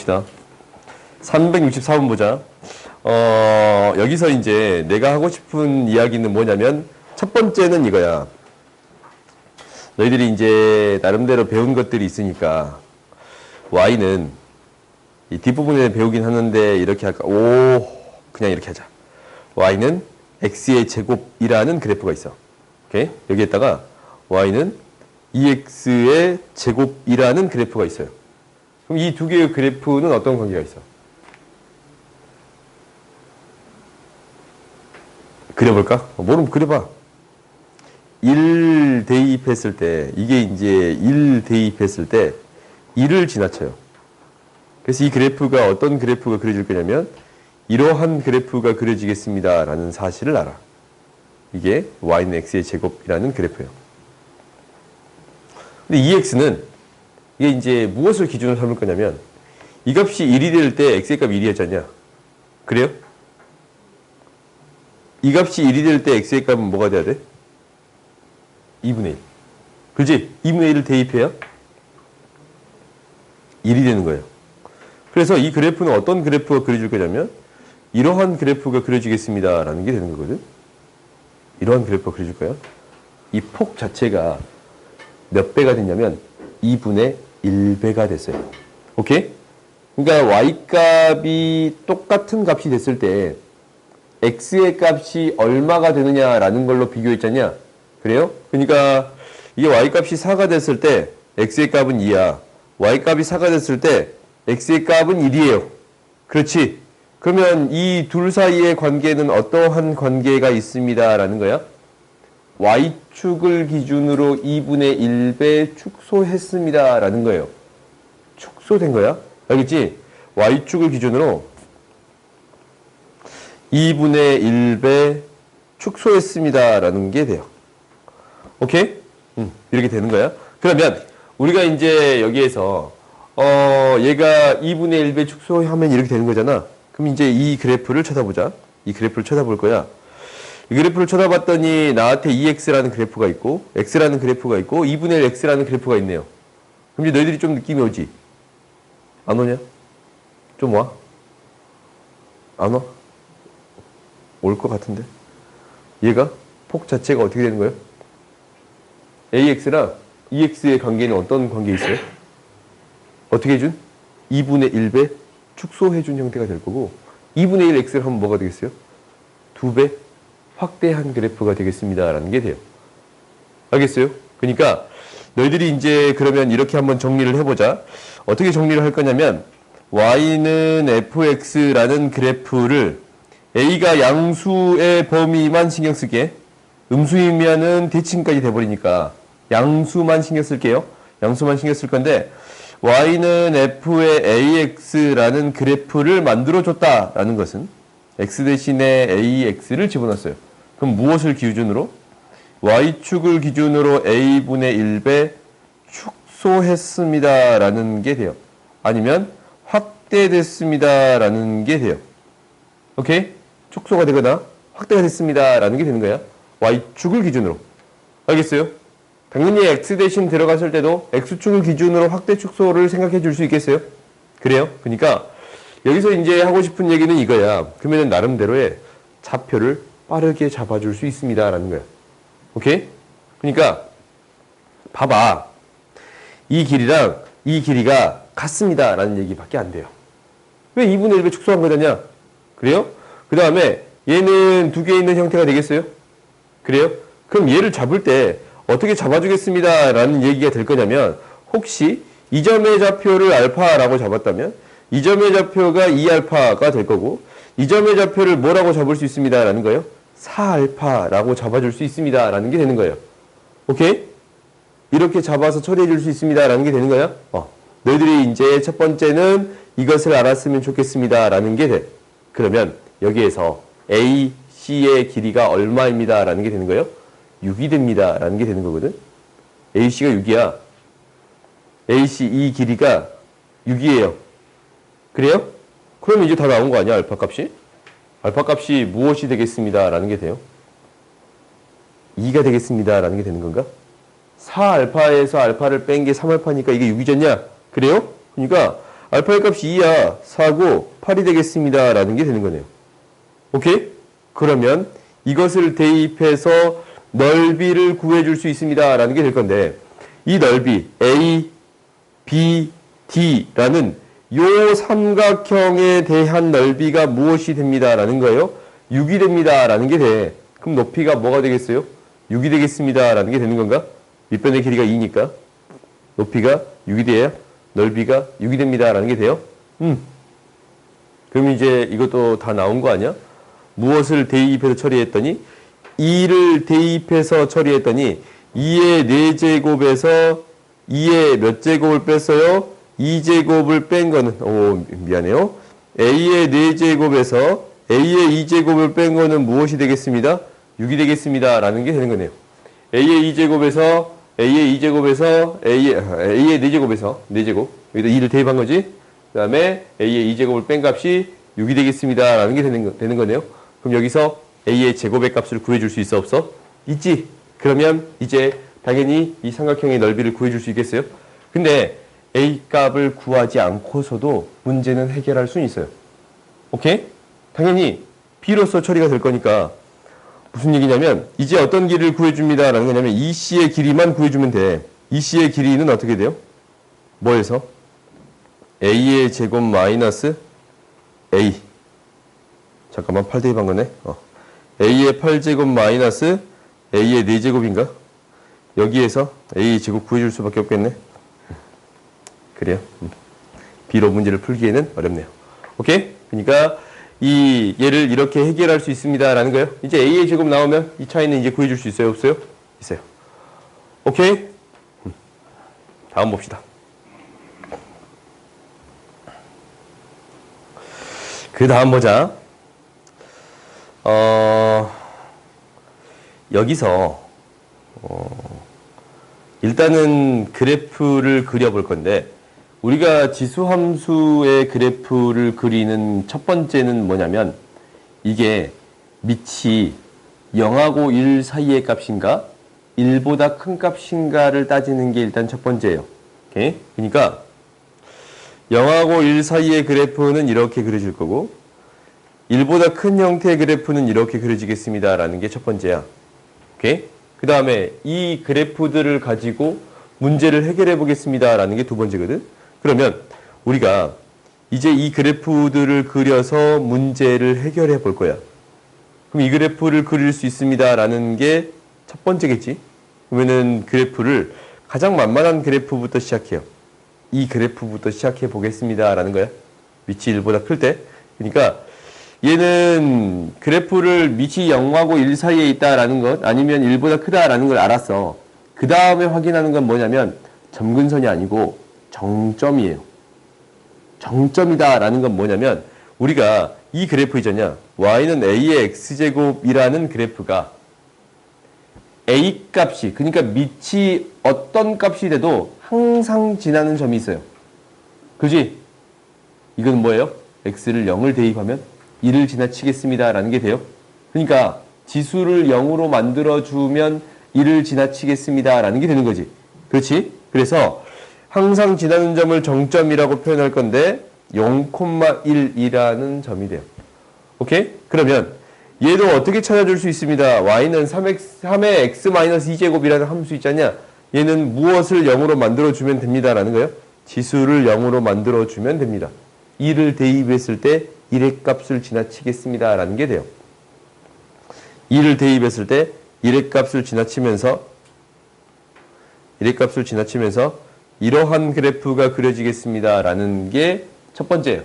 봅시다. 364번 보자. 여기서 이제 내가 하고 싶은 이야기는 뭐냐면, 첫 번째는 이거야. 너희들이 이제 나름대로 배운 것들이 있으니까, y는 이 뒷부분에 배우긴 하는데, 이렇게 할까? 그냥 이렇게 하자. y는 x의 제곱이라는 그래프가 있어. 오케이? 여기에다가 y는 2x의 제곱이라는 그래프가 있어요. 그럼 이 두 개의 그래프는 어떤 관계가 있어? 그려볼까? 모르면 그려봐. 1 대입했을 때, 이게 이제 1 대입했을 때 1을 지나쳐요. 그래서 이 그래프가 어떤 그래프가 그려질 거냐면, 이러한 그래프가 그려지겠습니다 라는 사실을 알아. 이게 y는 x의 제곱이라는 그래프예요. 근데 이 x는 이게 이제 무엇을 기준으로 삼을 거냐면, 이 값이 1이 될 때 x의 값이 1이었잖냐? 그래요? 이 값이 1이 될 때 x의 값은 뭐가 돼야 돼? 2분의 1. 그렇지? 2분의 1을 대입해야 1이 되는 거예요. 그래서 이 그래프는 어떤 그래프가 그려질 거냐면, 이러한 그래프가 그려지겠습니다 라는 게 되는 거거든. 이러한 그래프가 그려질 거야. 이 폭 자체가 몇 배가 됐냐면 2분의 1배가 됐어요. 오케이? 그러니까 y값이 똑같은 값이 됐을 때 x의 값이 얼마가 되느냐라는 걸로 비교했잖냐? 그래요? 그러니까 이게 y값이 4가 됐을 때 x의 값은 2야. y값이 4가 됐을 때 x의 값은 1이에요. 그렇지? 그러면 이 둘 사이의 관계는 어떠한 관계가 있습니다 라는 거야? y축을 기준으로 2분의 1배 축소했습니다 라는 거예요. 축소된 거야? 알겠지? y축을 기준으로 2분의 1배 축소했습니다 라는 게 돼요. 오케이? 이렇게 되는 거야. 그러면 우리가 이제 여기에서 얘가 2분의 1배 축소하면 이렇게 되는 거잖아. 그럼 이제 이 그래프를 쳐다보자. 이 그래프를 쳐다볼 거야. 이 그래프를 쳐다봤더니 나한테 2x라는 그래프가 있고 x라는 그래프가 있고 2분의 1 x라는 그래프가 있네요. 그럼 이제 너희들이 좀 느낌이 오지? 안 오냐? 좀 와? 안 와? 올 것 같은데? 얘가 폭 자체가 어떻게 되는 거예요? ax랑 2x의 관계는 어떤 관계 있어요? 어떻게 해준? 2분의 1배 축소해준 형태가 될 거고, 2분의 1 x를 하면 뭐가 되겠어요? 2배 확대한 그래프가 되겠습니다 라는 게 돼요. 알겠어요? 그러니까 너희들이 이제 그러면 이렇게 한번 정리를 해보자. 어떻게 정리를 할 거냐면, y는 fx라는 그래프를 a가 양수의 범위만 신경 쓸게. 음수이면은 대칭까지 돼버리니까 양수만 신경 쓸게요. 양수만 신경 쓸 건데, y는 f의 ax라는 그래프를 만들어줬다라는 것은 x 대신에 ax를 집어넣었어요. 그럼 무엇을 기준으로? y축을 기준으로 a분의 1배 축소했습니다 라는 게 돼요. 아니면 확대됐습니다 라는 게 돼요. 오케이? 축소가 되거나 확대가 됐습니다 라는 게 되는 거야. y축을 기준으로. 알겠어요? 당연히 x 대신 들어갔을 때도 x축을 기준으로 확대 축소를 생각해 줄 수 있겠어요? 그래요? 그러니까 여기서 이제 하고 싶은 얘기는 이거야. 그러면 나름대로의 좌표를 빠르게 잡아줄 수 있습니다 라는 거야. 오케이? 그러니까 봐봐. 이 길이랑 이 길이가 같습니다 라는 얘기밖에 안 돼요. 왜 2분의 1배 축소한 거냐? 그래요? 그 다음에 얘는 두 개 있는 형태가 되겠어요? 그래요? 그럼 얘를 잡을 때 어떻게 잡아주겠습니다 라는 얘기가 될 거냐면, 혹시 이 점의 좌표를 알파라고 잡았다면 이 점의 좌표가 2알파가 될 거고, 이 점의 좌표를 뭐라고 잡을 수 있습니다 라는 거예요? 4알파라고 잡아줄 수 있습니다 라는 게 되는 거예요. 오케이? 이렇게 잡아서 처리해 줄 수 있습니다 라는 게 되는 거야. 너희들이 이제 첫 번째는 이것을 알았으면 좋겠습니다 라는 게 돼. 그러면 여기에서 A, C의 길이가 얼마입니다 라는 게 되는 거예요. 6이 됩니다 라는 게 되는 거거든. AC가 6이야. AC 이 길이가 6이에요. 그래요? 그럼 이제 다 나온 거 아니야, 알파 값이? 알파 값이 무엇이 되겠습니다 라는 게 돼요? 2가 되겠습니다 라는 게 되는 건가? 4알파에서 알파를 뺀 게 3알파니까 이게 6이잖냐? 그래요? 그러니까 알파의 값이 2야. 4고 8이 되겠습니다. 라는 게 되는 거네요. 오케이? 그러면 이것을 대입해서 넓이를 구해줄 수 있습니다. 라는 게 될 건데, 이 넓이 A, B, D라는 요 삼각형에 대한 넓이가 무엇이 됩니다. 라는 거예요. 6이 됩니다. 라는 게 돼. 그럼 높이가 뭐가 되겠어요? 6이 되겠습니다. 라는 게 되는 건가? 밑변의 길이가 2니까 높이가 6이 돼야 넓이가 6이 됩니다. 라는 게 돼요. 그럼 이제 이것도 다 나온 거 아니야? 무엇을 대입해서 처리했더니 2를 대입해서 처리했더니 2의 4제곱에서 2의 몇 제곱을 뺐어요? 2제곱을 뺀 거는 미안해요. A의 4제곱에서 A의 2제곱을 뺀 거는 무엇이 되겠습니다? 6이 되겠습니다. 라는 게 되는 거네요. A의 2제곱에서 A의 2제곱에서 A의 4제곱에서 4제곱 여기다 2를 대입한 거지. 그 다음에 A의 2제곱을 뺀 값이 6이 되겠습니다. 라는 게 되는 거네요. 그럼 여기서 A의 제곱의 값을 구해줄 수 있어 없어? 있지. 그러면 이제 당연히 이 삼각형의 넓이를 구해줄 수 있겠어요? 근데 A 값을 구하지 않고서도 문제는 해결할 수는 있어요. 오케이? 당연히 B로서 처리가 될 거니까 무슨 얘기냐면 이제 어떤 길이를 구해줍니다. 라는 거냐면 EC의 길이만 구해주면 돼. EC의 길이는 어떻게 돼요? 뭐에서? A의 제곱 마이너스 A. 잠깐만 8 대입한 거네. A의 8제곱 마이너스 A의 4제곱인가? 여기에서 A의 제곱 구해줄 수밖에 없겠네. 그래요. B로 문제를 풀기에는 어렵네요. 오케이? 그러니까 이 얘를 이렇게 해결할 수 있습니다. 라는 거예요. 이제 A의 제곱 나오면 이 차이는 이제 구해줄 수 있어요? 없어요? 있어요. 오케이? 다음 봅시다. 그 다음 보자. 여기서 일단은 그래프를 그려볼 건데 우리가 지수함수의 그래프를 그리는 첫 번째는 뭐냐면 이게 밑이 0하고 1 사이의 값인가 1보다 큰 값인가를 따지는 게 일단 첫 번째예요. 오케이? 그러니까 0하고 1 사이의 그래프는 이렇게 그려질 거고 1보다 큰 형태의 그래프는 이렇게 그려지겠습니다. 라는 게 첫 번째야. 오케이? 그 다음에 이 그래프들을 가지고 문제를 해결해 보겠습니다. 라는 게 두 번째거든. 그러면 우리가 이제 이 그래프들을 그려서 문제를 해결해 볼 거야. 그럼 이 그래프를 그릴 수 있습니다. 라는 게 첫 번째겠지. 그러면은 그래프를 가장 만만한 그래프부터 시작해요. 이 그래프부터 시작해 보겠습니다. 라는 거야. 밑이 1보다 클 때. 그러니까 얘는 그래프를 밑이 0하고 1 사이에 있다라는 것 아니면 1보다 크다라는 걸 알았어. 그 다음에 확인하는 건 뭐냐면 점근선이 아니고 정점이에요. 정점이다라는 건 뭐냐면 우리가 이 그래프 있잖냐. y는 a의 x제곱이라는 그래프가 a 값이 그러니까 밑이 어떤 값이 돼도 항상 지나는 점이 있어요. 그지? 이건 뭐예요? x를 0을 대입하면 1을 지나치겠습니다. 라는 게 돼요. 그러니까 지수를 0으로 만들어주면 1을 지나치겠습니다. 라는 게 되는 거지. 그렇지? 그래서 항상 지나는 점을 정점이라고 표현할 건데 0,1이라는 점이 돼요. 오케이? 그러면 얘도 어떻게 찾아줄 수 있습니다. y는 3의 x-2제곱이라는 함수 있잖냐. 얘는 무엇을 0으로 만들어주면 됩니다. 라는 거예요. 지수를 0으로 만들어주면 됩니다. 2를 대입했을 때 1의 값을 지나치겠습니다. 라는 게 돼요. 2를 대입했을 때 1의 값을 지나치면서 이러한 그래프가 그려지겠습니다. 라는 게 첫 번째예요.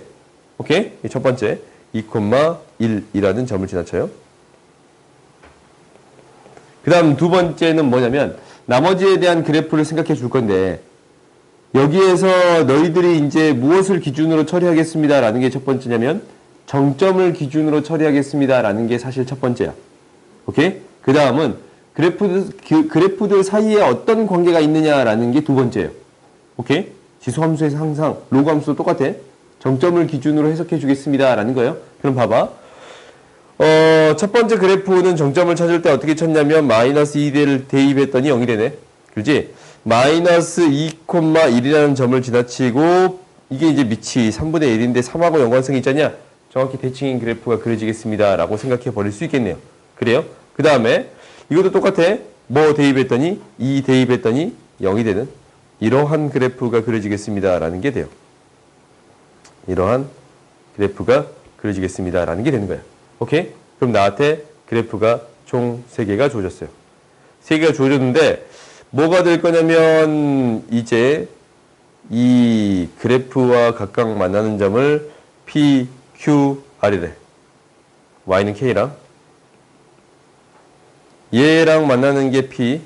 오케이? 첫 번째 2,1이라는 점을 지나쳐요. 그 다음 두 번째는 뭐냐면 나머지에 대한 그래프를 생각해 줄 건데 여기에서 너희들이 이제 무엇을 기준으로 처리하겠습니다. 라는 게 첫 번째냐면 정점을 기준으로 처리하겠습니다. 라는 게 사실 첫 번째야. 오케이? 그 다음은 그래프들 사이에 어떤 관계가 있느냐라는 게 두 번째예요. 오케이? 지수함수에서 항상 로그 함수도 똑같아. 정점을 기준으로 해석해 주겠습니다. 라는 거예요. 그럼 봐봐. 첫 번째 그래프는 정점을 찾을 때 어떻게 쳤냐면 마이너스 2를 대입했더니 0이 되네. 그지? 마이너스 2,1이라는 점을 지나치고 이게 이제 밑이 3분의 1인데 3하고 연관성이 있잖냐? 정확히 대칭인 그래프가 그려지겠습니다. 라고 생각해 버릴 수 있겠네요. 그래요? 그 다음에 이것도 똑같아. 뭐 대입했더니 2 대입했더니 0이 되는 이러한 그래프가 그려지겠습니다. 라는 게 돼요. 이러한 그래프가 그려지겠습니다. 라는 게 되는 거야. 오케이? 그럼 나한테 그래프가 총 3개가 주어졌어요. 3개가 주어졌는데 뭐가 될 거냐면 이제 이 그래프와 각각 만나는 점을 P, Q, R이래. Y는 K랑 얘랑 만나는 게 P,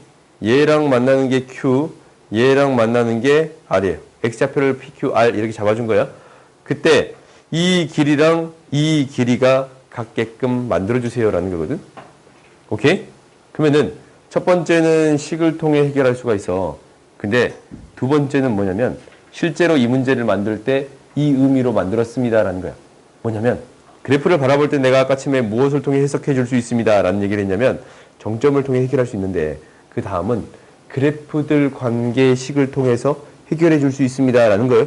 얘랑 만나는 게 Q, 얘랑 만나는 게 R이에요. X좌표를 P, Q, R 이렇게 잡아준 거야. 그때 이 길이랑 이 길이가 같게끔 만들어주세요 라는 거거든. 오케이? 그러면은 첫 번째는 식을 통해 해결할 수가 있어. 근데 두 번째는 뭐냐면 실제로 이 문제를 만들 때 이 의미로 만들었습니다 라는 거야. 뭐냐면 그래프를 바라볼 때 내가 아까 처음에 무엇을 통해 해석해 줄 수 있습니다 라는 얘기를 했냐면 정점을 통해 해결할 수 있는데 그 다음은 그래프들 관계식을 통해서 해결해 줄 수 있습니다 라는 거예요.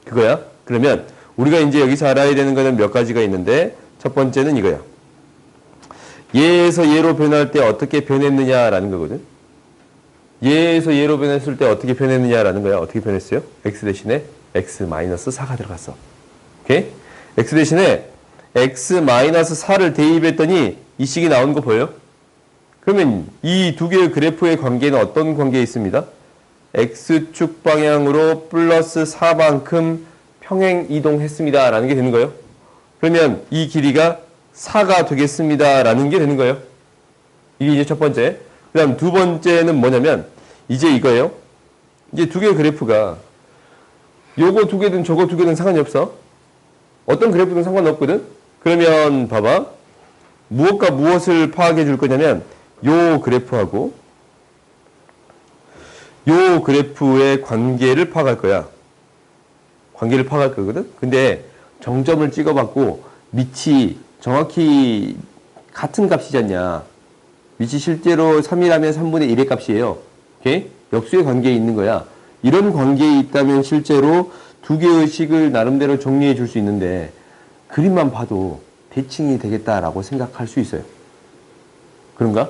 그거야. 그러면 우리가 이제 여기서 알아야 되는 거는 몇 가지가 있는데 첫 번째는 이거야. 얘에서 얘로 변할 때 어떻게 변했느냐라는 거거든. 얘에서 얘로 변했을 때 어떻게 변했느냐라는 거야. 어떻게 변했어요? x 대신에 x-4가 들어갔어. 오케이? x 대신에 x-4를 대입했더니 이 식이 나온 거 보여요? 그러면 이 두 개의 그래프의 관계는 어떤 관계에 있습니다? x축 방향으로 플러스 4만큼 평행 이동했습니다. 라는 게 되는 거예요. 그러면 이 길이가 4가 되겠습니다. 라는 게 되는 거예요. 이게 이제 첫 번째. 그 다음 두 번째는 뭐냐면 이제 이거예요. 이제 두 개의 그래프가 요거 두 개든 저거 두 개든 상관이 없어. 어떤 그래프든 상관없거든. 그러면 봐봐. 무엇과 무엇을 파악해 줄 거냐면 요 그래프하고 요 그래프의 관계를 파악할 거야. 관계를 파악할 거거든. 근데 정점을 찍어봤고 밑이 정확히 같은 값이지 않냐. 밑이 실제로 3이라면 3분의 1의 값이에요. 오케이? 역수의 관계에 있는 거야. 이런 관계에 있다면 실제로 두 개의 식을 나름대로 정리해 줄 수 있는데 그림만 봐도 대칭이 되겠다라고 생각할 수 있어요. 그런가?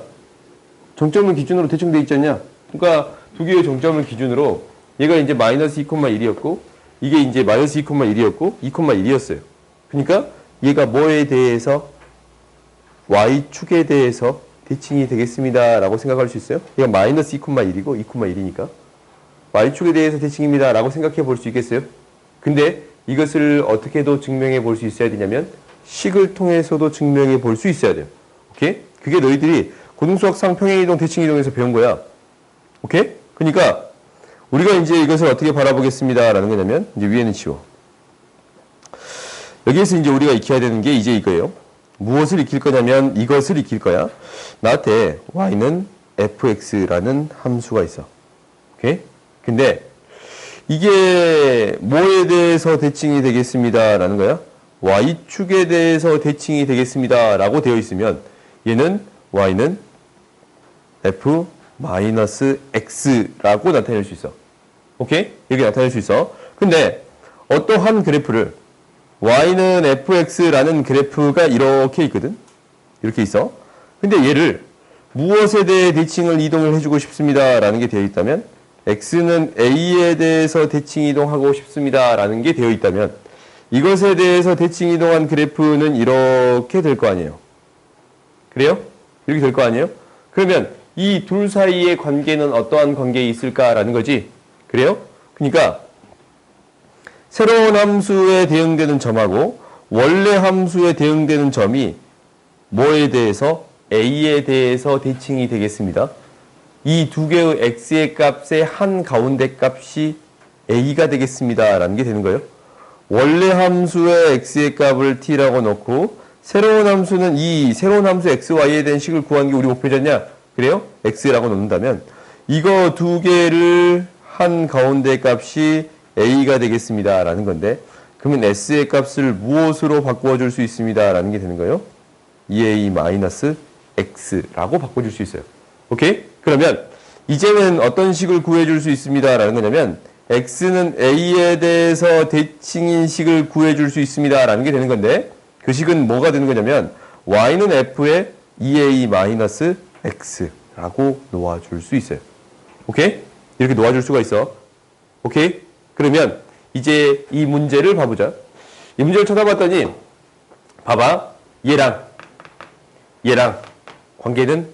정점을 기준으로 대충 돼 있지 않냐? 그러니까 두 개의 정점을 기준으로 얘가 이제 마이너스 2,1이었고 이게 이제 마이너스 2,1이었고 2,1이었어요. 그러니까 얘가 뭐에 대해서 y축에 대해서 대칭이 되겠습니다 라고 생각할 수 있어요. 얘가 마이너스 2,1이고 2,1이니까 y축에 대해서 대칭입니다 라고 생각해 볼 수 있겠어요. 근데 이것을 어떻게도 증명해 볼 수 있어야 되냐면 식을 통해서도 증명해 볼 수 있어야 돼요. 오케이? 그게 너희들이 고등수학상 평행이동 대칭이동에서 배운 거야. 오케이? 그러니까 우리가 이제 이것을 어떻게 바라보겠습니다 라는 거냐면 이제 위에는 지워. 여기에서 이제 우리가 익혀야 되는 게 이제 이거예요. 무엇을 익힐 거냐면 이것을 익힐 거야. 나한테 y는 fx라는 함수가 있어. 오케이? 근데 이게 뭐에 대해서 대칭이 되겠습니다 라는 거야? y축에 대해서 대칭이 되겠습니다 라고 되어 있으면 얘는 y는 f-x라고 나타낼 수 있어. 오케이? 이렇게 나타낼 수 있어. 근데 어떠한 그래프를 y는 fx라는 그래프가 이렇게 있거든. 이렇게 있어. 근데 얘를 무엇에 대해 대칭을 이동을 해주고 싶습니다 라는 게 되어 있다면 x는 a에 대해서 대칭 이동하고 싶습니다 라는 게 되어 있다면 이것에 대해서 대칭 이동한 그래프는 이렇게 될 거 아니에요. 그래요? 이렇게 될 거 아니에요? 그러면 이 둘 사이의 관계는 어떠한 관계에 있을까라는 거지. 그래요? 그러니까 새로운 함수에 대응되는 점하고 원래 함수에 대응되는 점이 뭐에 대해서? a에 대해서 대칭이 되겠습니다. 이 두 개의 x의 값의 한 가운데 값이 a가 되겠습니다 라는 게 되는 거예요. 원래 함수의 x의 값을 t라고 놓고 새로운 함수는 이 새로운 함수 xy에 대한 식을 구하는 게 우리 목표잖냐? 그래요? x라고 놓는다면 이거 두 개를 한 가운데 값이 a가 되겠습니다 라는 건데 그러면 s의 값을 무엇으로 바꾸어 줄 수 있습니다 라는 게 되는 거예요. 2a-x라고 바꿔줄 수 있어요. 오케이? 그러면 이제는 어떤 식을 구해줄 수 있습니다 라는 거냐면 x는 a에 대해서 대칭인 식을 구해줄 수 있습니다. 라는 게 되는 건데 그 식은 뭐가 되는 거냐면 y는 f의 2a-x라고 놓아줄 수 있어요. 오케이? 이렇게 놓아줄 수가 있어. 오케이? 그러면 이제 이 문제를 봐보자. 이 문제를 쳐다봤더니 봐봐. 얘랑 관계는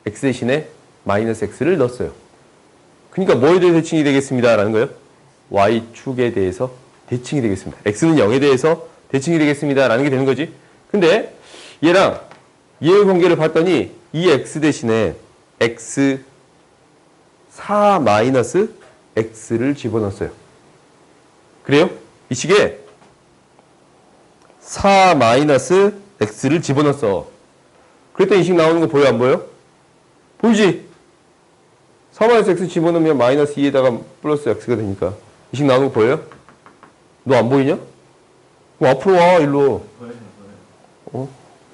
x 대신에 마이너스 x를 넣었어요. 그러니까 뭐에 대해서 대칭이 되겠습니다. 라는 거예요. y축에 대해서 대칭이 되겠습니다. x는 0에 대해서 대칭이 되겠습니다. 라는 게 되는 거지. 근데 얘랑 얘의 관계를 봤더니 이 x 대신에 x 4 마이너스 x를 집어넣었어요. 그래요? 이 식에 4 마이너스 x를 집어넣었어. 그랬더니 이 식 나오는 거 보여 안 보여? 보이지? 4 마이너스 x 집어넣으면 마이너스 2에다가 플러스 x가 되니까 이 식 나오는 거 보여요? 너 안 보이냐? 그럼 앞으로 와 일로.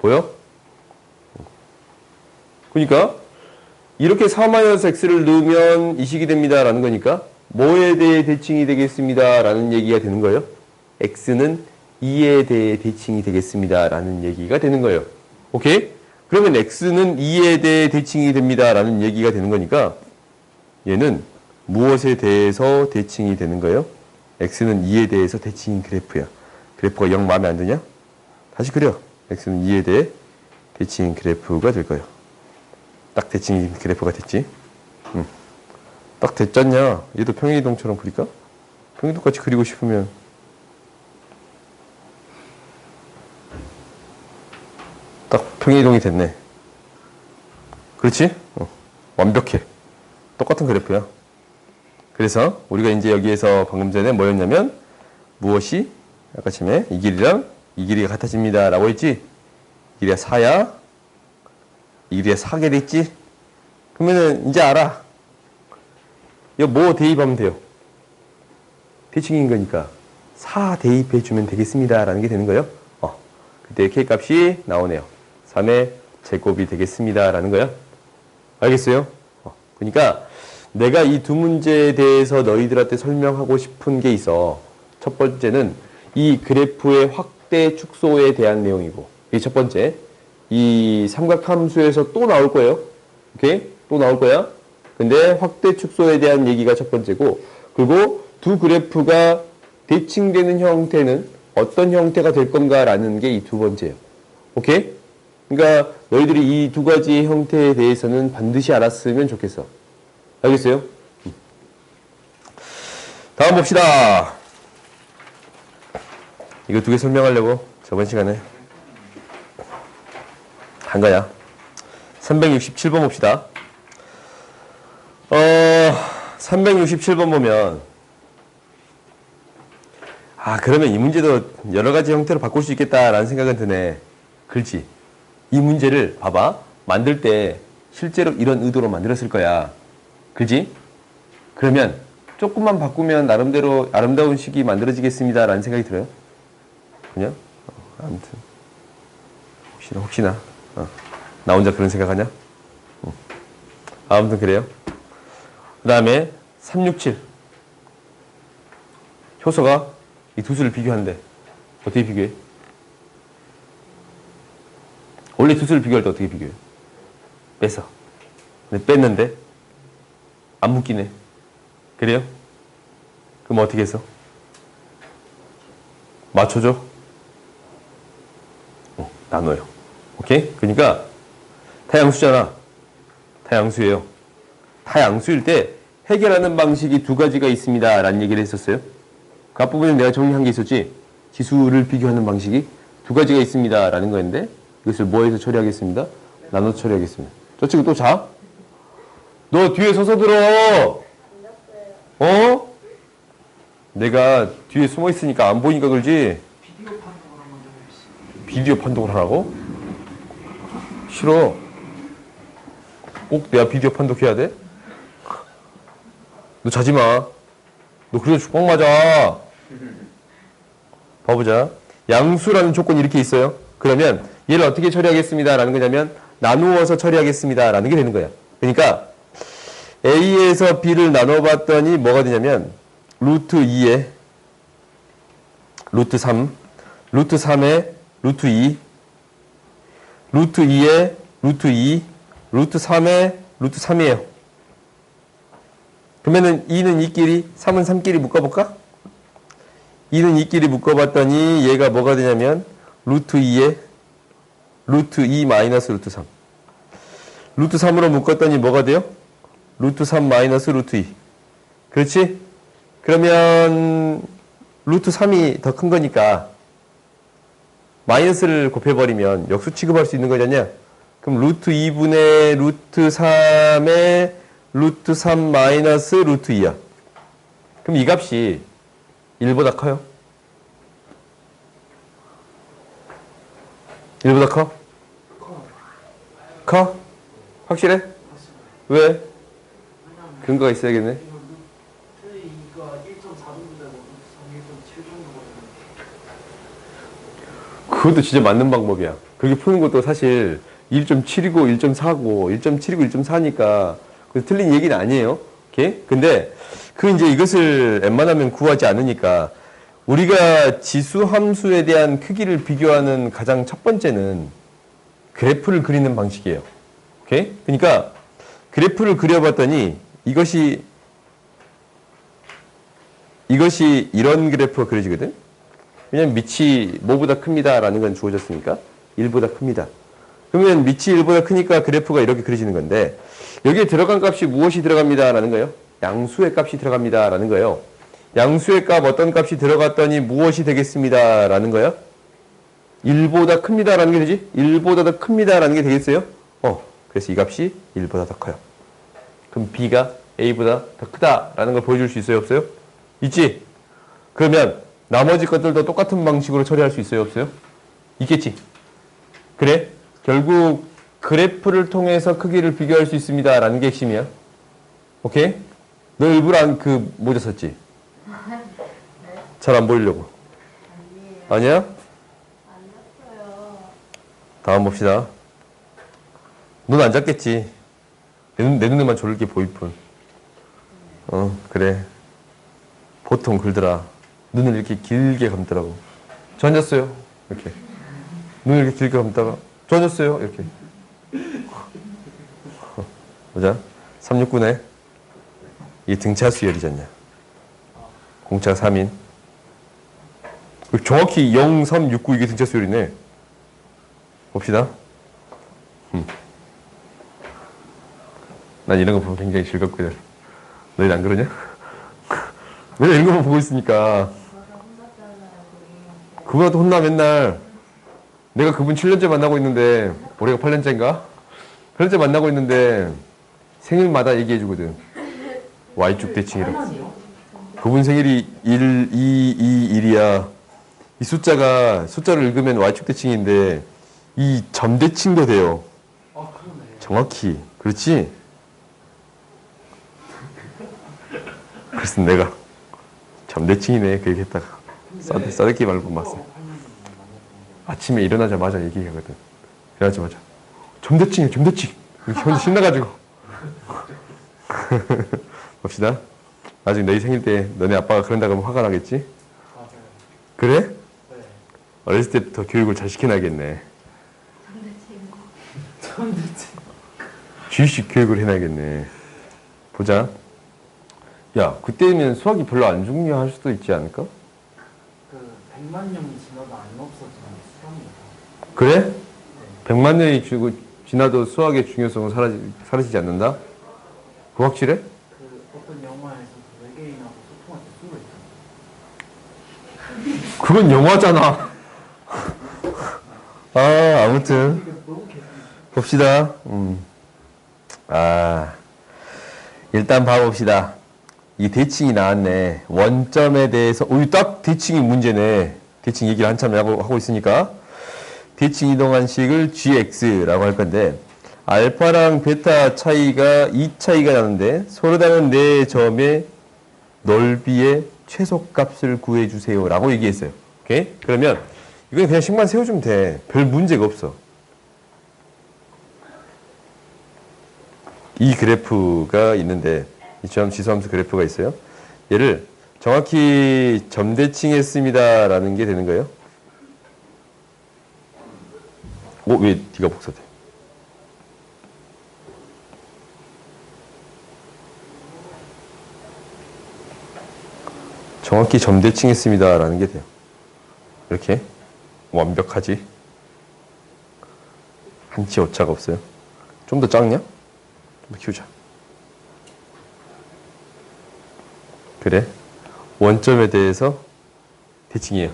보여? 그러니까 이렇게 4 마이너스 x를 넣으면 이 식이 됩니다 라는 거니까 뭐에 대해 대칭이 되겠습니다 라는 얘기가 되는 거예요. x는 2에 대해 대칭이 되겠습니다 라는 얘기가 되는 거예요. 오케이? 그러면 x는 2에 대해 대칭이 됩니다 라는 얘기가 되는 거니까 얘는 무엇에 대해서 대칭이 되는 거예요? x는 2에 대해서 대칭인 그래프야. 그래프가 0 마음에 안 드냐? 다시 그려. x는 2에 대해 대칭인 그래프가 될 거예요. 딱 대칭인 그래프가 됐지? 딱 됐잖냐? 얘도 평행이동처럼 그릴까? 평행이동같이 그리고 싶으면 딱 평행이동이 됐네. 그렇지? 완벽해. 똑같은 그래프야. 그래서 우리가 이제 여기에서 방금 전에 뭐였냐면 무엇이 아까 처음에 이 길이랑 이 길이가 같아집니다 라고 했지? 이 길이가 4야. 이 길이가 4게 됐지? 그러면은 이제 알아. 이거 뭐 대입하면 돼요? 대칭인 거니까 4 대입해주면 되겠습니다 라는 게 되는 거예요. 그때 k값이 나오네요. 3의 제곱이 되겠습니다 라는 거야. 알겠어요? 그러니까 내가 이 두 문제에 대해서 너희들한테 설명하고 싶은 게 있어. 첫 번째는 이 그래프의 확대 축소에 대한 내용이고 이게 첫 번째. 이 삼각함수에서 또 나올 거예요. 오케이? 또 나올 거야. 근데 확대 축소에 대한 얘기가 첫 번째고 그리고 두 그래프가 대칭되는 형태는 어떤 형태가 될 건가라는 게 이 두 번째예요. 오케이? 그러니까 너희들이 이 두 가지 형태에 대해서는 반드시 알았으면 좋겠어. 알겠어요? 다음 봅시다. 이거 두 개 설명하려고 저번 시간에 한 거야. 367번 봅시다. 367번 보면 그러면 이 문제도 여러 가지 형태로 바꿀 수 있겠다라는 생각은 드네. 그렇지. 이 문제를 봐봐. 만들 때 실제로 이런 의도로 만들었을 거야. 그지? 그러면 조금만 바꾸면 나름대로 아름다운 식이 만들어지겠습니다라는 생각이 들어요. 그냥? 아무튼 혹시나 나 혼자 그런 생각하냐? 아무튼 그래요. 그 다음에 367 효소가 이 두 수를 비교하는데 어떻게 비교해? 원래 두 수를 비교할 때 어떻게 비교해? 뺐어. 근데 뺐는데 안 묶이네. 그래요? 그럼 어떻게 했어? 맞춰줘? 나눠요. 오케이? 그러니까 타양수잖아. 타양수예요. 타양수일 때 해결하는 방식이 두 가지가 있습니다 라는 얘기를 했었어요. 그 앞부분에 내가 정리한 게 있었지. 지수를 비교하는 방식이 두 가지가 있습니다 라는 거였는데 이것을 뭐해서 처리하겠습니다? 나눠 처리하겠습니다. 저 친구 또 자? 너 뒤에 서서 들어. 내가 뒤에 숨어 있으니까 안 보이니까 그러지? 비디오 판독을 하라고? 싫어. 꼭 내가 비디오 판독해야 돼? 너 자지 마. 너 그래도 죽방 맞아. 봐보자. 양수라는 조건이 이렇게 있어요. 그러면 얘를 어떻게 처리하겠습니다 라는 거냐면 나누어서 처리하겠습니다 라는 게 되는 거야. 그러니까 A에서 B를 나눠봤더니 뭐가 되냐면 루트 2에 루트 3, 루트 3에 루트 2, 루트 2에 루트 2, 루트 3에 루트 3이에요. 그러면은 2는 2끼리, 3은 3끼리 묶어볼까? 2는 2끼리 묶어봤더니 얘가 뭐가 되냐면 루트 2에 루트 2 마이너스 루트 3. 루트 3으로 묶었더니 뭐가 돼요? 루트 3 마이너스 루트 2. 그렇지? 그러면 루트 3이 더 큰 거니까 마이너스를 곱해버리면 역수 취급할 수 있는 거잖냐? 그럼 루트 2분의 루트 3의 루트 3 마이너스 루트 2야. 그럼 이 값이 1보다 커요? 1보다 커? 커? 확실해? 왜? 근거가 있어야겠네. 그것도 진짜 맞는 방법이야. 그렇게 푸는 것도 사실 1.7이고 1.4고 1.7이고 1.4니까 틀린 얘기는 아니에요. 오케이? 근데 이제 이것을 웬만하면 구하지 않으니까 우리가 지수 함수에 대한 크기를 비교하는 가장 첫 번째는 그래프를 그리는 방식이에요. 오케이? 그러니까 그래프를 그려봤더니 이것이 이런 그래프가 그려지거든? 왜냐면 밑이 뭐보다 큽니다 라는 건 주어졌으니까 1보다 큽니다. 그러면 밑이 1보다 크니까 그래프가 이렇게 그려지는 건데 여기에 들어간 값이 무엇이 들어갑니다 라는 거예요? 양수의 값이 들어갑니다 라는 거예요. 양수의 값 어떤 값이 들어갔더니 무엇이 되겠습니다 라는 거예요? 1보다 큽니다 라는 게 되지? 1보다 더 큽니다 라는 게 되겠어요? 그래서 이 값이 1보다 더 커요. 그럼 B가 A보다 더 크다 라는 걸 보여줄 수 있어요? 없어요? 있지? 그러면 나머지 것들도 똑같은 방식으로 처리할 수 있어요? 없어요? 있겠지? 그래? 결국 그래프를 통해서 크기를 비교할 수 있습니다 라는 게 핵심이야. 오케이? 너 일부러 그 모자 썼지? 잘 안 보이려고. 아니야? 다음 봅시다. 눈 안 잡겠지? 내 눈에만 저렇게 보일 뿐. 그래. 보통 그러더라. 눈을 이렇게 길게 감더라고. 저 앉았어요. 이렇게. 눈을 이렇게 길게 감다가 저 앉았어요. 이렇게. 보자. 369네. 이게 등차 수열이잖냐. 공차가 3인. 정확히 0, 3, 6, 9 이게 등차 수열이네. 봅시다. 난 이런 거 보면 굉장히 즐겁거든. 너희는 안 그러냐? 내가 이런 거만 보고 있으니까. 그거라도 혼나 맨날. 내가 그분 7년째 만나고 있는데 올해가 8년째인가? 8년째 만나고 있는데 생일마다 얘기해 주거든. Y축 대칭이라고. 그분 생일이 1, 2, 2, 1이야. 이 숫자를 읽으면 Y축 대칭인데 이 점 대칭도 돼요. 정확히. 그렇지? 그래서 내가 점 대칭이네 그 얘기했다가 싸대기 말고 봤어. 아침에 일어나자마자 얘기하거든. 일어나자마자 점 대칭이야 점 대칭. 이렇게 혼자 신나가지고. 봅시다. 나중에 너희 생일 때 너네 아빠가 그런다고 하면 화가 나겠지? 맞아요. 그래? 네. 어렸을 때부터 교육을 잘 시켜놔야겠네. 주의식 교육을 해놔야겠네. 보자. 야, 그때면 수학이 별로 안 중요할 수도 있지 않을까? 그 100만 년이 지나도 안 없어지는 수학입니다. 그래? 네. 100만 년이 지나도 수학의 중요성은 사라지지 않는다? 그거 확실해? 그 어떤 영화에서 그 외계인하고 소통할 때 수로 있잖아요. 그건 영화잖아. 아무튼 봅시다. 일단 봐봅시다. 이 대칭이 나왔네. 원점에 대해서 딱 대칭이 문제네. 대칭 얘기를 한참 하고 있으니까 대칭 이동한 식을 gx라고 할 건데 알파랑 베타 차이가 2차이가 나는데 서로 다른 네 점의 넓이의 최소값을 구해주세요 라고 얘기했어요. 오케이? 그러면 이건 그냥 식만 세워주면 돼. 별 문제가 없어. 이 그래프가 있는데 이 지수함수 그래프가 있어요. 얘를 정확히 점대칭했습니다. 라는 게 되는 거예요. 왜 D가 복사돼? 정확히 점대칭했습니다. 라는 게 돼요. 이렇게. 완벽하지. 한치 오차가 없어요. 좀 더 작냐? 좀 더 키우자. 그래. 원점에 대해서 대칭이에요.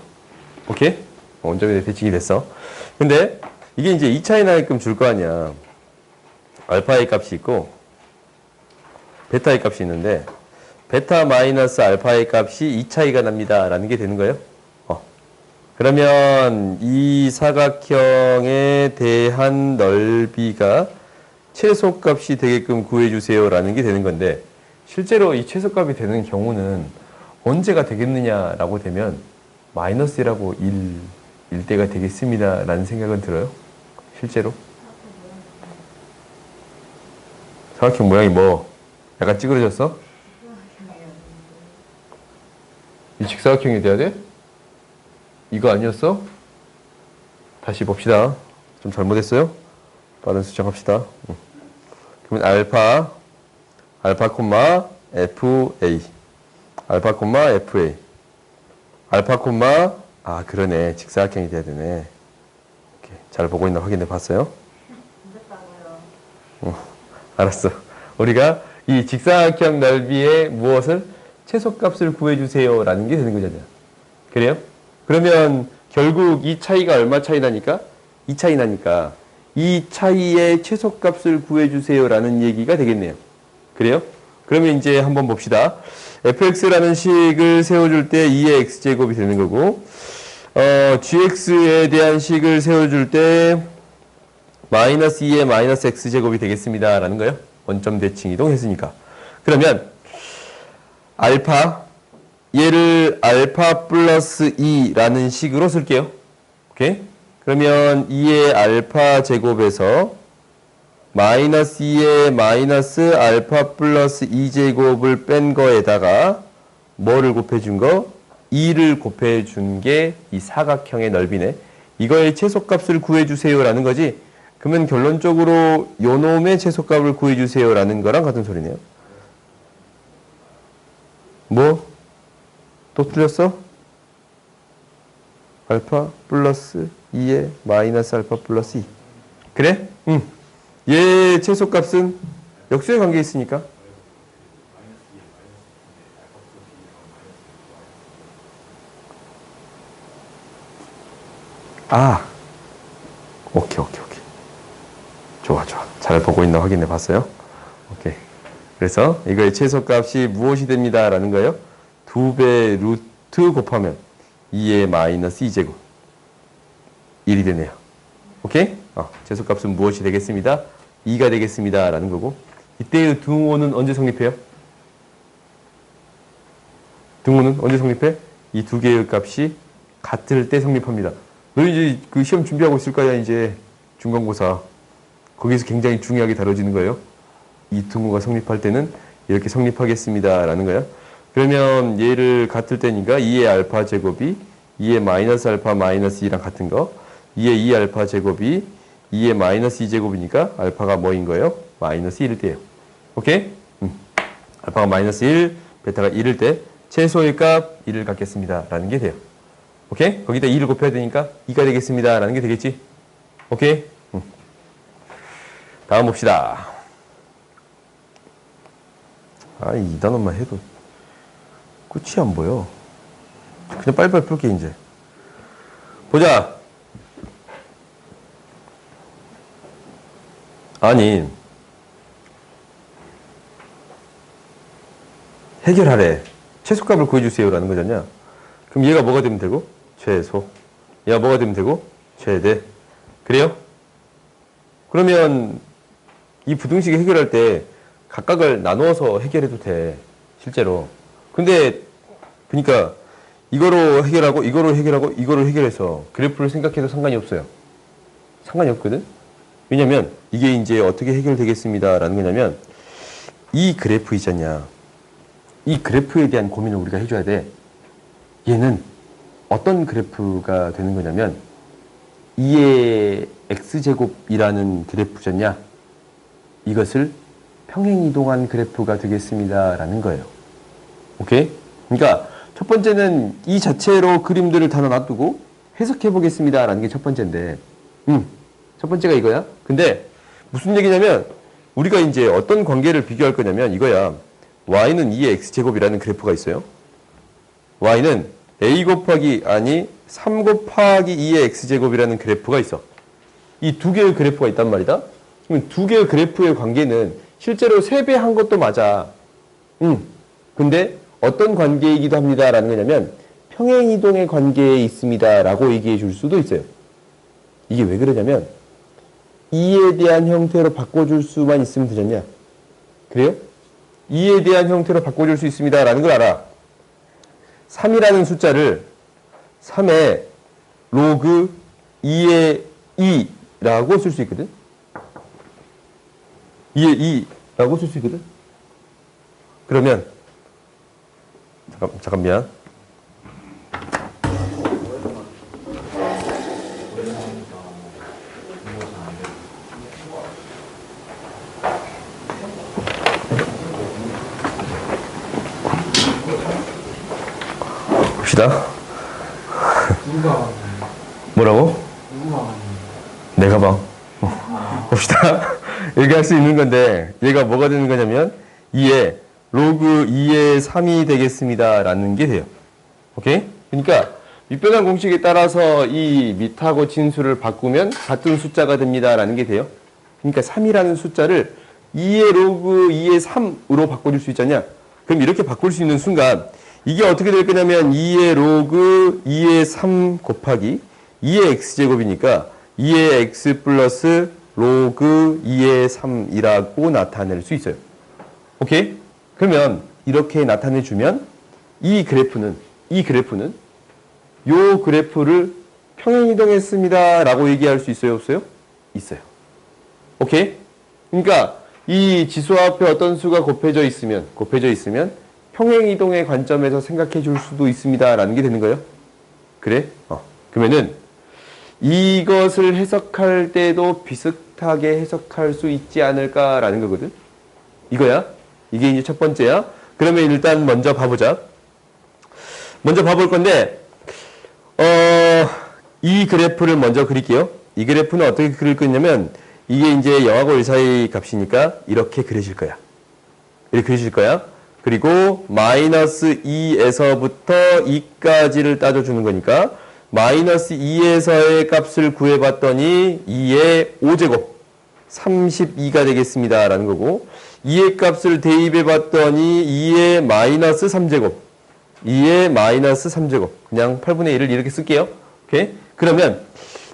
오케이? 원점에 대해 대칭이 됐어. 근데 이게 이제 2차이 나게끔 줄 거 아니야. 알파의 값이 있고 베타의 값이 있는데 베타 마이너스 알파의 값이 2차이가 납니다. 라는 게 되는 거예요. 그러면 이 사각형에 대한 넓이가 최소값이 되게끔 구해주세요. 라는 게 되는 건데 실제로 이 최소값이 되는 경우는 언제가 되겠느냐라고 되면 마이너스 1하고 1일 때가 되겠습니다. 라는 생각은 들어요. 실제로. 사각형 모양이 뭐 약간 찌그러졌어? 이 직사각형이 돼야 돼? 이거 아니었어? 다시 봅시다. 좀 잘못했어요? 빠른 수정합시다. 그러면 알파 콤마 FA 알파 콤마 FA 알파 콤마 그러네. 직사각형이 돼야 되네. 이렇게 잘 보고 있나 확인해 봤어요? 알았어. 우리가 이 직사각형 넓이의 무엇을? 최소값을 구해주세요. 라는 게 되는 거잖아요. 그래요? 그러면 결국 이 차이가 얼마 차이 나니까? 2 차이 나니까 이 차이의 최소값을 구해주세요. 라는 얘기가 되겠네요. 그래요? 그러면 이제 한번 봅시다. fx라는 식을 세워줄 때 2의 x제곱이 되는 거고 gx에 대한 식을 세워줄 때 마이너스 2의 마이너스 x제곱이 되겠습니다. 라는 거예요. 원점 대칭 이동했으니까. 그러면 얘를 알파 플러스 2라는 식으로 쓸게요. 오케이? 그러면 2의 알파 제곱에서 마이너스 2의 마이너스 알파 플러스 2제곱을 뺀 거에다가 뭐를 곱해준 거? 2를 곱해준 게 이 사각형의 넓이네. 이거의 최소값을 구해주세요 라는 거지. 그러면 결론적으로 요 놈의 최소값을 구해주세요 라는 거랑 같은 소리네요. 뭐? 또 틀렸어? 알파 플러스 2에 마이너스 알파 플러스 2. 그래? 응. 얘 최소값은 역수의 관계에 있으니까. 오케이. 좋아. 잘 보고 있나 확인해 봤어요? 오케이. 그래서 이거의 최소값이 무엇이 됩니다. 라는 거예요. 2배 루트 곱하면 2의 마이너스 2제곱 1이 되네요. 오케이? 최소값은 무엇이 되겠습니다. 2가 되겠습니다. 라는 거고 이때의 등호는 언제 성립해요? 등호는 언제 성립해? 이 두 개의 값이 같을 때 성립합니다. 너 이제 그 시험 준비하고 있을 거야. 이제 중간고사. 거기서 굉장히 중요하게 다뤄지는 거예요. 이 등호가 성립할 때는 이렇게 성립하겠습니다. 라는 거야. 그러면 얘를 같을 때니까 2의 알파 제곱이 2의 마이너스 알파 마이너스 2랑 같은 거 2의 2 알파 제곱이 2의 마이너스 2제곱이니까 알파가 뭐인 거예요? 마이너스 1일 때예요. 오케이? 알파가 마이너스 1, 베타가 1일 때 최소의 값 1을 갖겠습니다. 라는 게 돼요. 오케이? 거기다 2를 곱해야 되니까 2가 되겠습니다. 라는 게 되겠지? 오케이? 다음 봅시다. 이 단원만 해도 끝이 안 보여. 그냥 빨리빨리 풀게 이제. 보자. 아니 해결하래. 최소값을 구해주세요 라는 거잖냐. 그럼 얘가 뭐가 되면 되고? 최소. 얘가 뭐가 되면 되고? 최대. 그래요? 그러면 이 부등식 해결할 때 각각을 나누어서 해결해도 돼. 실제로. 근데 그러니까 이거로 해결하고 이거로 해결하고 이거로 해결해서 그래프를 생각해도 상관이 없어요. 상관이 없거든. 왜냐면 이게 이제 어떻게 해결되겠습니다 라는 거냐면 이 그래프 있잖냐. 이 그래프에 대한 고민을 우리가 해줘야 돼. 얘는 어떤 그래프가 되는 거냐면 2의 x제곱이라는 그래프잖냐? 이것을 평행이동한 그래프가 되겠습니다. 라는 거예요. 오케이? 그러니까 첫 번째는 이 자체로 그림들을 다 놔두고 해석해 보겠습니다. 라는 게 첫 번째인데 첫 번째가 이거야. 근데 무슨 얘기냐면 우리가 이제 어떤 관계를 비교할 거냐면 이거야. y는 2의 x제곱이라는 그래프가 있어요. y는 a 곱하기 아니 3 곱하기 2의 x제곱이라는 그래프가 있어. 이 두 개의 그래프가 있단 말이다. 그럼 두 개의 그래프의 관계는 실제로 3배 한 것도 맞아. 근데 어떤 관계이기도 합니다. 라는 거냐면 평행이동의 관계에 있습니다. 라고 얘기해 줄 수도 있어요. 이게 왜 그러냐면 2에 대한 형태로 바꿔줄 수만 있으면 되잖냐. 그래요? 2에 대한 형태로 바꿔줄 수 있습니다. 라는 걸 알아. 3이라는 숫자를 3의 로그 2의 2라고 쓸 수 있거든. 2의 2라고 쓸 수 있거든. 그러면 잠깐 미안. 봅시다. 누가 뭐라고? 누가 내 가방. 봅시다. 이렇게 할 수 있는 건데 얘가 뭐가 되는 거냐면 2의 로그 2의 3이 되겠습니다. 라는 게 돼요. 오케이? 그러니까 밑변환 공식에 따라서 이 밑하고 진수를 바꾸면 같은 숫자가 됩니다. 라는 게 돼요. 그러니까 3이라는 숫자를 2의 로그 2의 3으로 바꿔줄 수 있잖냐? 그럼 이렇게 바꿀 수 있는 순간 이게 어떻게 될 거냐면 2의 로그 2의 3 곱하기 2의 x제곱이니까 2의 x 플러스 로그 2의 3이라고 나타낼 수 있어요. 오케이? 그러면 이렇게 나타내주면 이 그래프는 요 그래프를 평행이동했습니다. 라고 얘기할 수 있어요? 없어요? 있어요. 오케이? 그러니까 이 지수 앞에 어떤 수가 곱해져 있으면 평행이동의 관점에서 생각해 줄 수도 있습니다. 라는 게 되는 거예요. 그래? 그러면은 이것을 해석할 때도 비슷하게 해석할 수 있지 않을까라는 거거든. 이거야. 이게 이제 첫 번째야. 그러면 일단 먼저 봐보자. 먼저 봐볼 건데 이 그래프를 먼저 그릴게요. 이 그래프는 어떻게 그릴 거냐면 이게 이제 0하고 1 사이 값이니까 이렇게 그려질 거야. 이렇게 그려질 거야. 그리고 마이너스 2에서부터 2까지를 따져주는 거니까 마이너스 2에서의 값을 구해봤더니 2의 5제곱 32가 되겠습니다. 라는 거고 2의 값을 대입해봤더니 2의 마이너스 3제곱 2의 마이너스 3제곱 그냥 8분의 1을 이렇게 쓸게요. 오케이? 그러면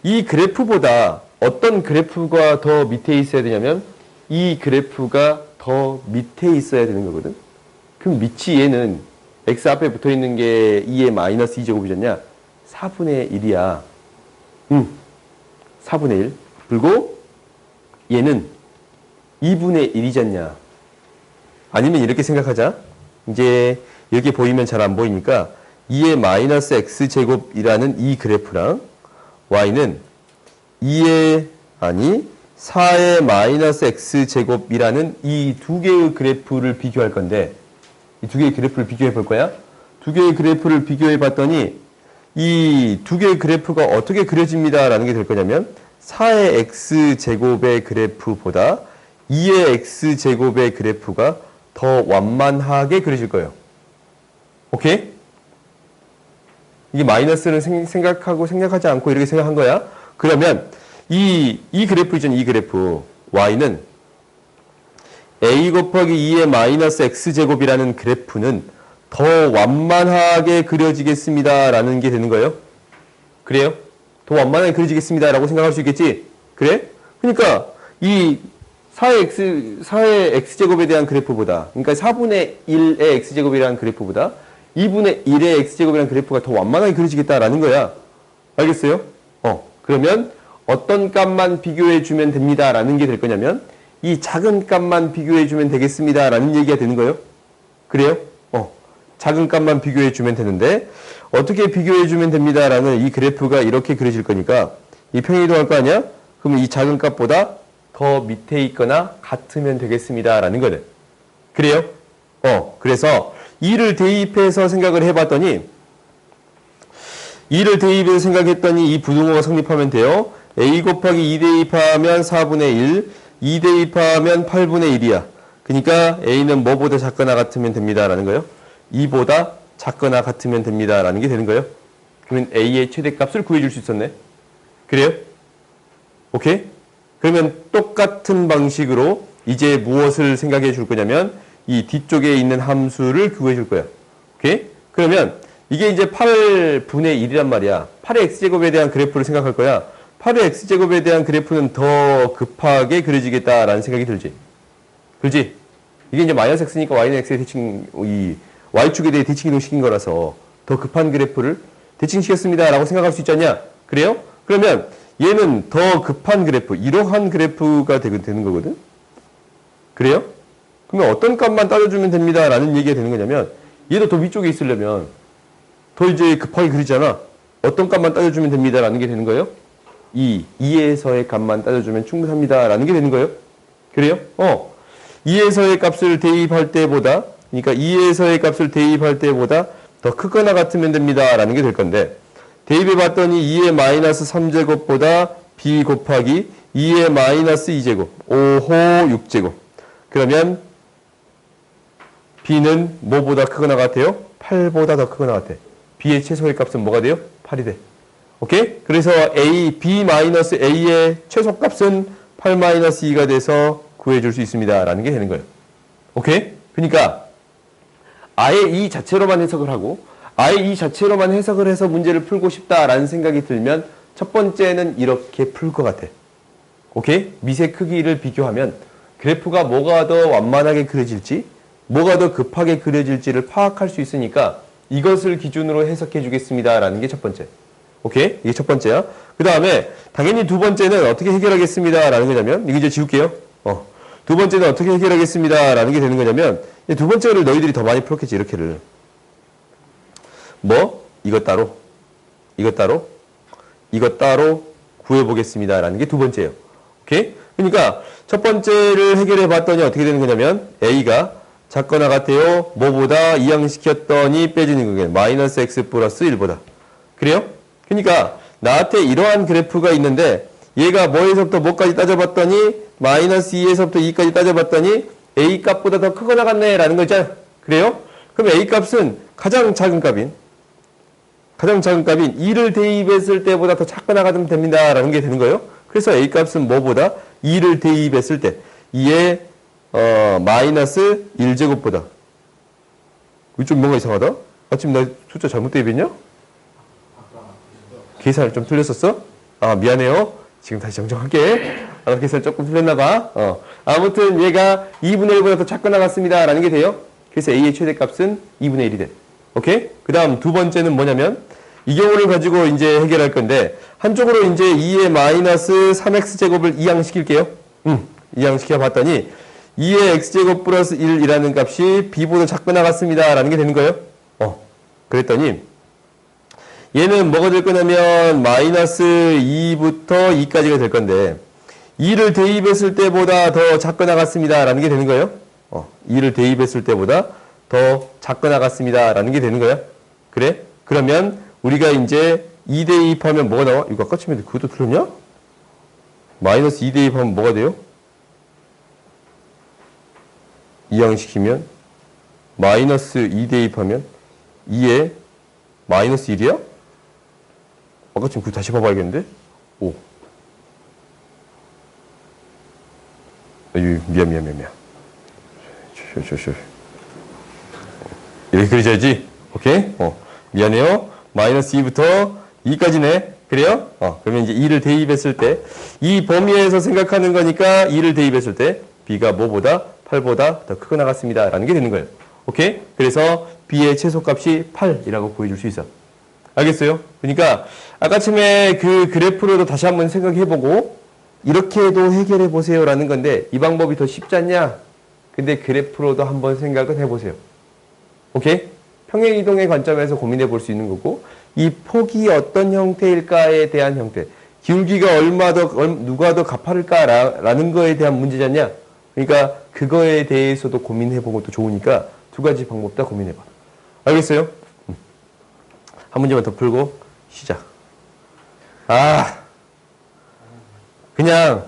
이 그래프보다 어떤 그래프가 더 밑에 있어야 되냐면 이 그래프가 더 밑에 있어야 되는 거거든. 그럼 밑이 얘는 x 앞에 붙어있는 게 2의 마이너스 2제곱이잖냐? 4분의 1이야. 4분의 1. 그리고 얘는 2분의 1이잖냐? 아니면 이렇게 생각하자. 이제 이렇게 보이면 잘 안 보이니까 2의 마이너스 x제곱이라는 이 그래프랑 y는 4의 마이너스 x제곱이라는 이 두 개의 그래프를 비교할 건데 이 두 개의 그래프를 비교해 볼 거야. 두 개의 그래프를 비교해 봤더니 이 두 개의 그래프가 어떻게 그려집니다. 라는 게 될 거냐면 4의 x제곱의 그래프보다 2의 x제곱의 그래프가 더 완만하게 그려질 거예요. 오케이? 이게 마이너스를 생각하지 않고 이렇게 생각한 거야. 그러면 이 그래프 있잖아. 이 그래프 y는 a 곱하기 2의 마이너스 x제곱이라는 그래프는 더 완만하게 그려지겠습니다. 라는 게 되는 거예요. 그래요? 더 완만하게 그려지겠습니다. 라고 생각할 수 있겠지? 그래? 그러니까 이 4의 x제곱에 대한 그래프보다 그러니까 4분의 1의 x제곱이라는 그래프보다 2분의 1의 x제곱이라는 그래프가 더 완만하게 그려지겠다라는 거야. 알겠어요? 그러면 어떤 값만 비교해 주면 됩니다. 라는 게 될 거냐면 이 작은 값만 비교해 주면 되겠습니다. 라는 얘기가 되는 거예요. 그래요? 작은 값만 비교해 주면 되는데 어떻게 비교해 주면 됩니다라는 이 그래프가 이렇게 그려질 거니까 이 평행이동할 거 아니야? 그러면 이 작은 값보다 더 밑에 있거나 같으면 되겠습니다라는 거는. 그래요? 그래서 2를 대입해서 생각을 해봤더니 이 부등호가 성립하면 돼요. a 곱하기 2 대입하면 4분의 1, 2 대입하면 8분의 1이야. 그러니까 a는 뭐보다 작거나 같으면 됩니다라는 거예요. 2보다 작거나 같으면 됩니다라는 게 되는 거예요. 그러면 a의 최대값을 구해줄 수 있었네. 그래요? 오케이? 그러면 똑같은 방식으로 이제 무엇을 생각해 줄 거냐면 이 뒤쪽에 있는 함수를 구해 줄 거야. 오케이? 그러면 이게 이제 8분의 1이란 말이야. 8의 x제곱에 대한 그래프를 생각할 거야. 8의 x제곱에 대한 그래프는 더 급하게 그려지겠다라는 생각이 들지. 그렇지? 이게 이제 마이너스 x니까 y는 x의 대칭, 이 y축에 대해 대칭 이동시킨 거라서 더 급한 그래프를 대칭시켰습니다라고 생각할 수 있지 않냐? 그래요? 그러면 얘는 더 급한 그래프, 이러한 그래프가 되는 거거든? 그래요? 그러면 어떤 값만 따져주면 됩니다라는 얘기가 되는 거냐면 얘도 더 위쪽에 있으려면 더 이제 급하게 그리잖아. 어떤 값만 따져주면 됩니다라는 게 되는 거예요? 2에서의 값만 따져주면 충분합니다라는 게 되는 거예요? 그래요? 2에서의 값을 대입할 때보다, 그러니까 2에서의 값을 대입할 때보다 더 크거나 같으면 됩니다라는 게 될 건데, 대입해 봤더니 2의 마이너스 3제곱보다 b 곱하기 2의 마이너스 2제곱, 5호 6제곱. 그러면 b는 뭐보다 크거나 같아요? 8보다 더 크거나 같아. b의 최소의 값은 뭐가 돼요? 8이 돼. 오케이? 그래서 b-a의 최소값은 8-2가 돼서 구해줄 수 있습니다. 라는 게 되는 거예요. 오케이? 그러니까 아예 이 자체로만 해석을 하고 아예 이 자체로만 해석을 해서 문제를 풀고 싶다라는 생각이 들면 첫 번째는 이렇게 풀 것 같아. 오케이? 미세 크기를 비교하면 그래프가 뭐가 더 완만하게 그려질지 뭐가 더 급하게 그려질지를 파악할 수 있으니까 이것을 기준으로 해석해 주겠습니다. 라는 게 첫 번째. 오케이? 이게 첫 번째야. 그 다음에 당연히 두 번째는 어떻게 해결하겠습니다. 라는 거냐면 이거 이제 지울게요. 두 번째는 어떻게 해결하겠습니다. 라는 게 되는 거냐면 두 번째를 너희들이 더 많이 풀었겠지. 이렇게를. 이것 따로 이것 따로 구해보겠습니다. 라는 게 두 번째예요. 오케이? 그러니까 첫 번째를 해결해 봤더니 어떻게 되는 거냐면 a가 작거나 같아요. 뭐보다 이항시켰더니 빼지는 거게 마이너스 x 플러스 1보다. 그래요? 그러니까 나한테 이러한 그래프가 있는데 얘가 뭐에서부터 뭐까지 따져봤더니 마이너스 2에서부터 2까지 따져봤더니 a 값보다 더 크거나 같네 라는 거 있잖아. 그래요? 그럼 a 값은 가장 작은 값인 2를 대입했을 때보다 더 작거나 같으면 됩니다 라는 게 되는 거예요. 그래서 a 값은 뭐보다 2를 대입했을 때 2의 마이너스 1제곱보다 좀 뭔가 이상하다? 지금 나 숫자 잘못 대입했냐? 계산을 좀 틀렸었어? 미안해요. 지금 다시 정정할게. 계산 조금 틀렸나봐. 아무튼 얘가 2분의 1보다 더 작거나 같습니다 라는 게 돼요. 그래서 a의 최대값은 2분의 1이 돼. 오케이? 그 다음 두 번째는 뭐냐면 이 경우를 가지고 이제 해결할 건데 한쪽으로 이제 2의 마이너스 3x제곱을 이항시킬게요. 이항시켜 봤더니 2의 x제곱 플러스 1이라는 값이 b보다 작거나 같습니다 라는 게 되는 거예요. 그랬더니 얘는 뭐가 될 거냐면 마이너스 2부터 2까지가 될 건데 2를 대입했을 때보다 더 작거나 같습니다 라는 게 되는 거예요. 2를 대입했을 때보다 더 작거나 같습니다 라는 게 되는 거야. 그래? 그러면 우리가 이제 2 대입하면 뭐가 나와? 이거 아까 치면 그것도 틀렸냐? 마이너스 2 대입하면 뭐가 돼요? 이항시키면 마이너스 2 대입하면 2에 마이너스 1이야? 아까 지금 그거 다시 봐봐야겠는데? 미안. 이렇게 그려줘야지. 오케이? 미안해요. 마이너스 2부터 2까지네. 그래요? 그러면 이제 2를 대입했을 때, 이 범위에서 생각하는 거니까 2를 대입했을 때, b가 뭐보다 8보다 더 크거나 같습니다. 라는 게 되는 거예요. 오케이? 그래서 b의 최소값이 8이라고 보여줄 수 있어. 알겠어요? 그러니까 아까쯤에 그 그래프로도 다시 한번 생각해보고 이렇게도 해결해보세요 라는 건데 이 방법이 더 쉽지 않냐? 근데 그래프로도 한번 생각은 해보세요. 오케이? 평행이동의 관점에서 고민해 볼 수 있는 거고, 이 폭이 어떤 형태일까에 대한 형태, 기울기가 누가 더 가파를까라는 거에 대한 문제잖냐. 그러니까 그거에 대해서도 고민해 보는 것도 좋으니까 두 가지 방법 다 고민해 봐. 알겠어요? 한 문제만 더 풀고 시작. 그냥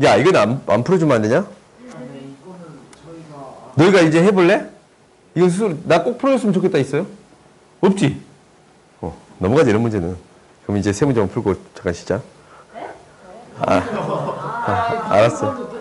야 이건 안 풀어주면 안 되냐? 근데 이거는 저희가 너희가 이제 해볼래? 이건 스스로 나 꼭 풀어줬으면 좋겠다 있어요? 없지? 넘어가지 이런 문제는. 그럼 이제 세 문제만 풀고 잠깐 시작. 알았어.